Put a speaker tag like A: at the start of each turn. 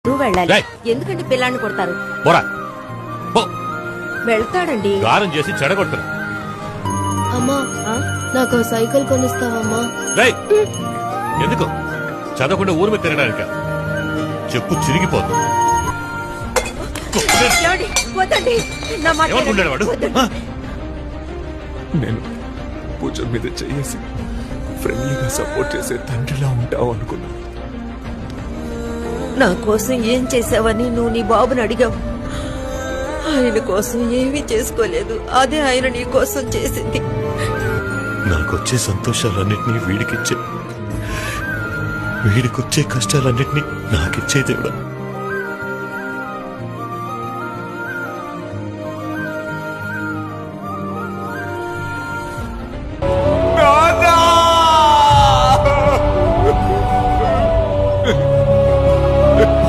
A: నువ్వు వెళ్ళాలి.
B: రేయ్.
A: ఎందుకంటే పిల్లాన్ని కొడతారు?
B: పోరా పో.
A: వెళ్తాడండి.
B: గారం చేసి చెడగొడతారు.
C: అమ్మా
A: ఆ?
C: నాకు సైకిల్ కొనిస్తావమ్మా?
B: రేయ్, ఎందుకు చదవకుండా ఊరు మీద తినడానిక? చెప్పు చిరిగిపోతుంది.
A: ఏమండి? వద్దండి. నా మాట
B: ఏమనుకుంటాడు వాడు?
A: వద్దండి.
D: నేను పూజ మీద చేసి ఫ్రెండ్లీగా సపోర్ట్ చేసే తండ్రిలా ఉంటావు అనుకున్నా.
A: నా కోసం ఏం చేసావని నువ్వు నీ బాబుని అడిగావు. ఆయన కోసం ఏమీ చేసుకోలేదు. అదే ఆయన నీ కోసం చేసింది.
B: నాకొచ్చే సంతోషాలన్నింటినీ వీడికిచ్చే, వీడికొచ్చే కష్టాలన్నింటినీ నాకిచ్చే దేవుడా.